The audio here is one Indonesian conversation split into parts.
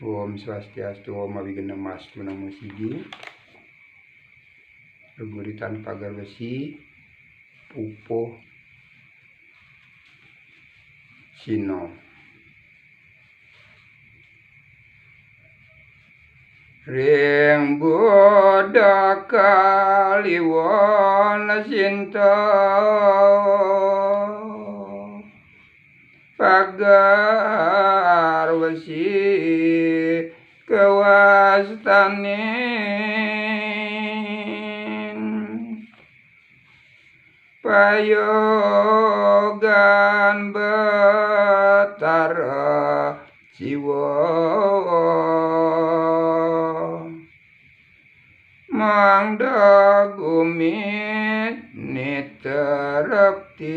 Om Swastiastu, Om Abigena Mas Menang Musigi, Reguritan Pagar Besi, Pupo, Sino. Ring Buddha Kaliwon Sinto Pagar Besi Kewastanin Payogan Betara Siwa Mangda Gumi Niterapti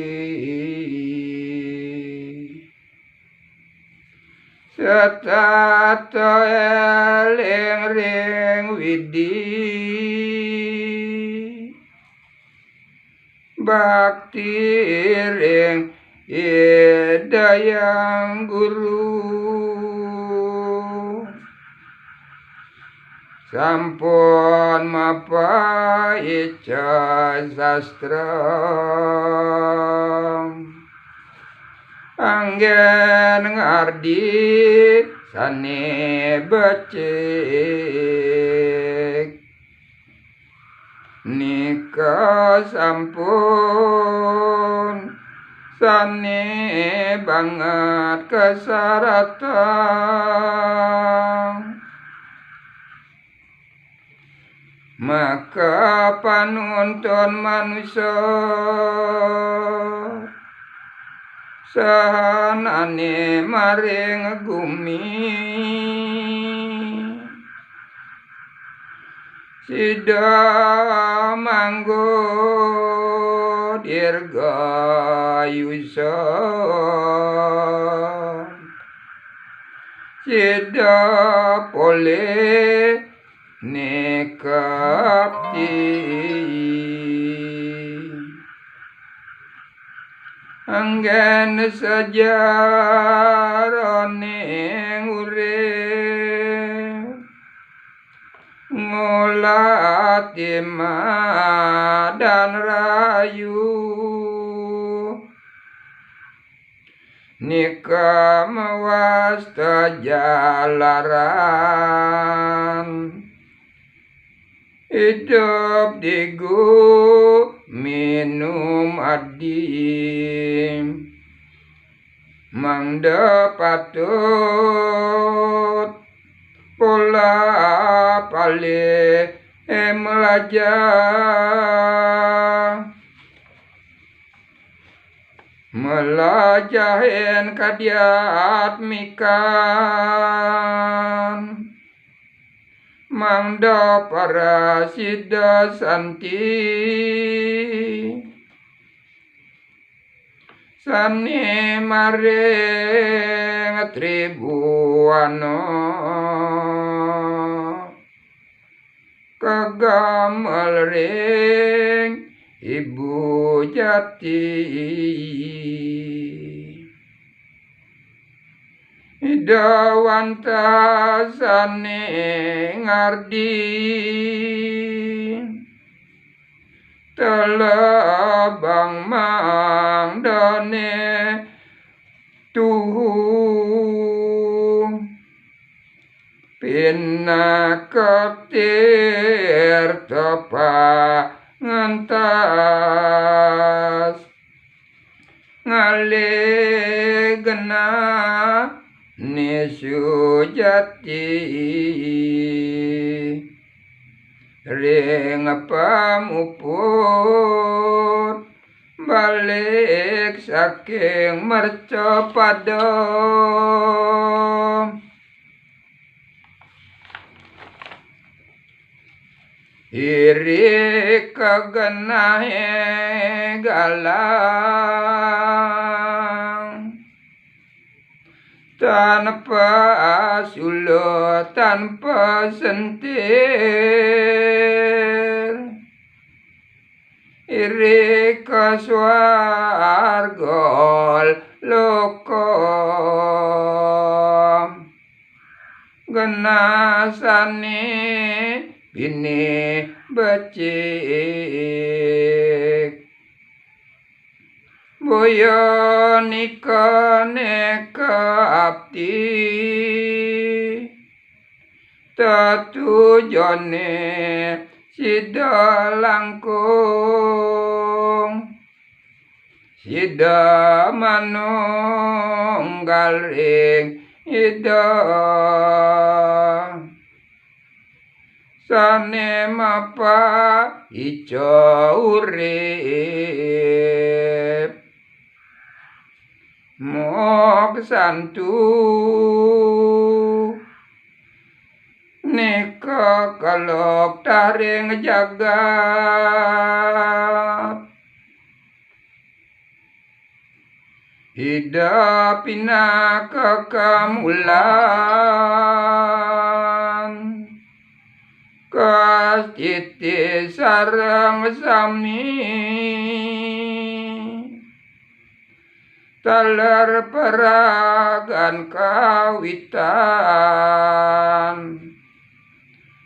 Setata eling ring widi Bakti ring Hidayang Guru Sampun mapa ica sastra Anggen ngardi sane becik Nika sampun sane banget kesaratan Maka panuntun manusia sahanane maring gumi Sida manggo dirgayusa Sida pole nekapti Anggen sejarane urip ngolati madan rayu Nika mawasta jalaran Hidup digu minum adim Mangda patut pola pale melajahin kadiat mikan Mangda para sida santi Sani maring tribuana Kagamel ring ibu jati Dawanta sane ngardi Telabang mangdane tuhu Pinakatir tepa ngantas Ngalegena nisujati Ring pamuput balik saking mercapada Iri kegenahe galang Tanpa sulut, tanpa sentir Iri kaswargol lokom genasane bini becik boyo nikane abdi tetujone sida langkung sida manunggal ing ida sane mapa ijo urip mok santu nika kalok taring jagat ida pina kekamulan kastiti sareng sami taler peragan kawitan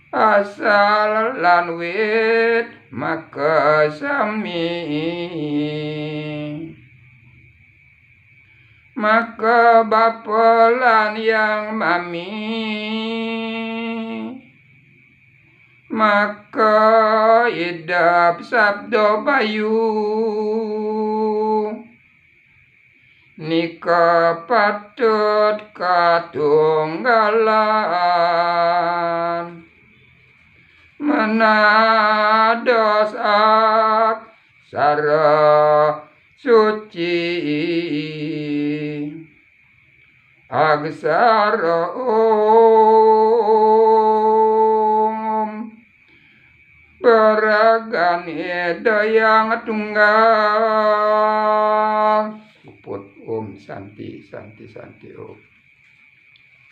asal lan wit maka sami maka bapa lan yang mami maka idap sabdo bayu nika patut katunggalan menados aksara suci aksara peragan yang tunggal uput santi santi santi om.